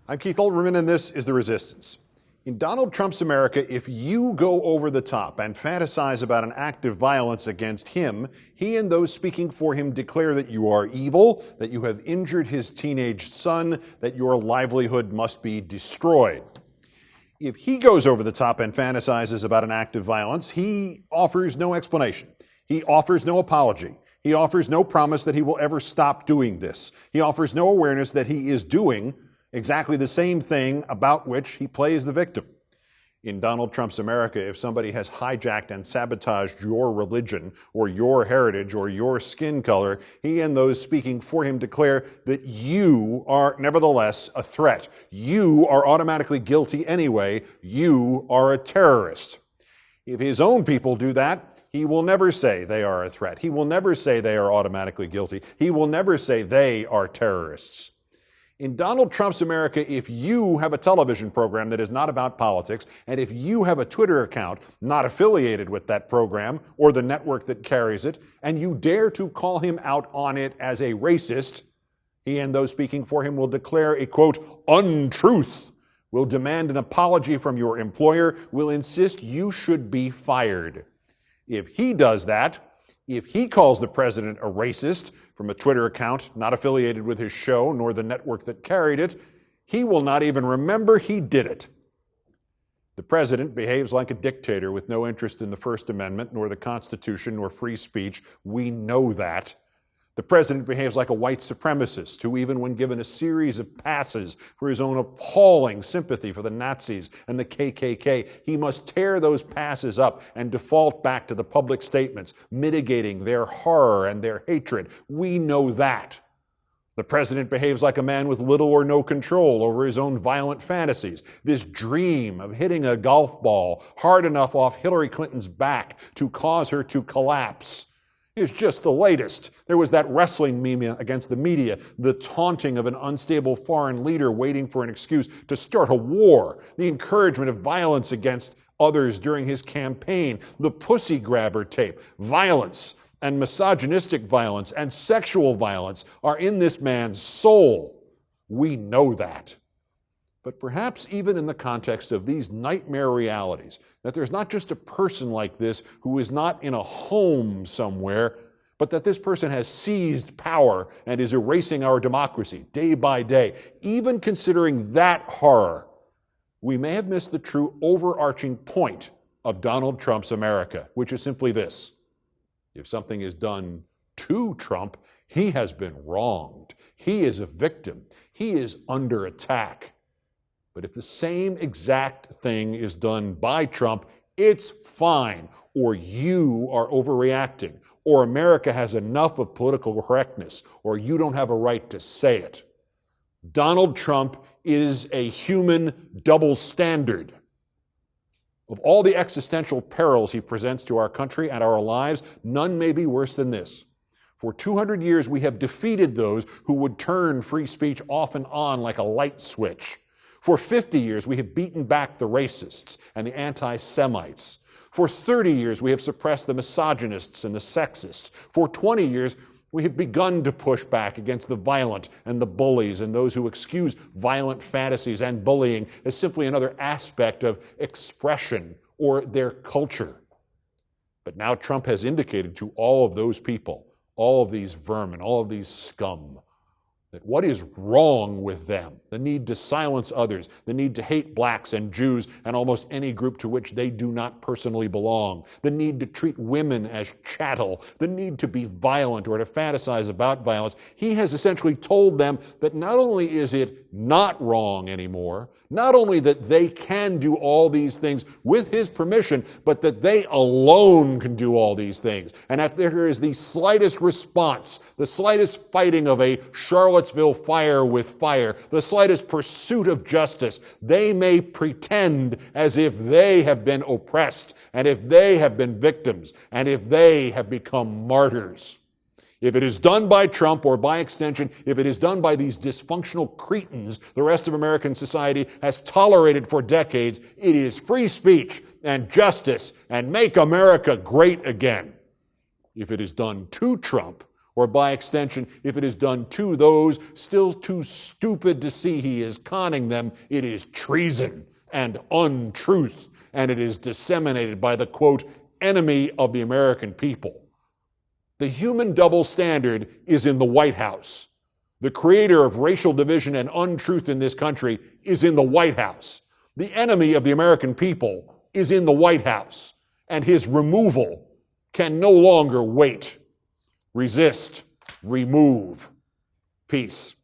I'm Keith Olbermann, and this is The Resistance. In Donald Trump's America, if you go over the top and fantasize about an act of violence against him, he and those speaking for him declare that you are evil, that you have injured his teenage son, that your livelihood must be destroyed. If he goes over the top and fantasizes about an act of violence, he offers no explanation. He offers no apology. He offers no promise that he will ever stop doing this. He offers no awareness that he is doing exactly the same thing about which he plays the victim. In Donald Trump's America, if somebody has hijacked and sabotaged your religion or your heritage or your skin color, he and those speaking for him declare that you are nevertheless a threat. You are automatically guilty anyway. You are a terrorist. If his own people do that, he will never say they are a threat. He will never say they are automatically guilty. He will never say they are terrorists. In Donald Trump's America, if you have a television program that is not about politics, and if you have a Twitter account not affiliated with that program or the network that carries it, and you dare to call him out on it as a racist, he and those speaking for him will declare a, quote, untruth, will demand an apology from your employer, will insist you should be fired. If he does that, if he calls the president a racist from a Twitter account not affiliated with his show nor the network that carried it, he will not even remember he did it. The president behaves like a dictator with no interest in the First Amendment, nor the Constitution, nor free speech. We know that. The president behaves like a white supremacist who, even when given a series of passes for his own appalling sympathy for the Nazis and the KKK, he must tear those passes up and default back to the public statements, mitigating their horror and their hatred. We know that. The president behaves like a man with little or no control over his own violent fantasies. This dream of hitting a golf ball hard enough off Hillary Clinton's back to cause her to collapse is just the latest. There was that wrestling meme against the media, the taunting of an unstable foreign leader waiting for an excuse to start a war, the encouragement of violence against others during his campaign, the pussy grabber tape. Violence and misogynistic violence and sexual violence are in this man's soul. We know that. But perhaps even in the context of these nightmare realities, that there's not just a person like this who is not in a home somewhere, but that this person has seized power and is erasing our democracy day by day. Even considering that horror, we may have missed the true overarching point of Donald Trump's America, which is simply this. If something is done to Trump, he has been wronged. He is a victim. He is under attack. But if the same exact thing is done by Trump, it's fine, or you are overreacting, or America has enough of political correctness, or you don't have a right to say it. Donald Trump is a human double standard. Of all the existential perils he presents to our country and our lives, none may be worse than this. For 200 years, we have defeated those who would turn free speech off and on like a light switch. For 50 years, we have beaten back the racists and the anti-Semites. For 30 years, we have suppressed the misogynists and the sexists. For 20 years, we have begun to push back against the violent and the bullies and those who excuse violent fantasies and bullying as simply another aspect of expression or their culture. But now Trump has indicated to all of those people, all of these vermin, all of these scum, that what is wrong with them, the need to silence others, the need to hate blacks and Jews and almost any group to which they do not personally belong, the need to treat women as chattel, the need to be violent or to fantasize about violence, he has essentially told them that not only is it not wrong anymore, not only that they can do all these things with his permission, but that they alone can do all these things. And if there is the slightest response, the slightest fighting of a Charlottesville fire with fire, the slightest pursuit of justice, they may pretend as if they have been oppressed, and if they have been victims, and if they have become martyrs. If it is done by Trump, or by extension, if it is done by these dysfunctional cretins the rest of American society has tolerated for decades, it is free speech and justice and make America great again. If it is done to Trump, or by extension, if it is done to those still too stupid to see he is conning them, it is treason and untruth, and it is disseminated by the, quote, enemy of the American people. The human double standard is in the White House. The creator of racial division and untruth in this country is in the White House. The enemy of the American people is in the White House, and his removal can no longer wait. Resist, remove. Peace.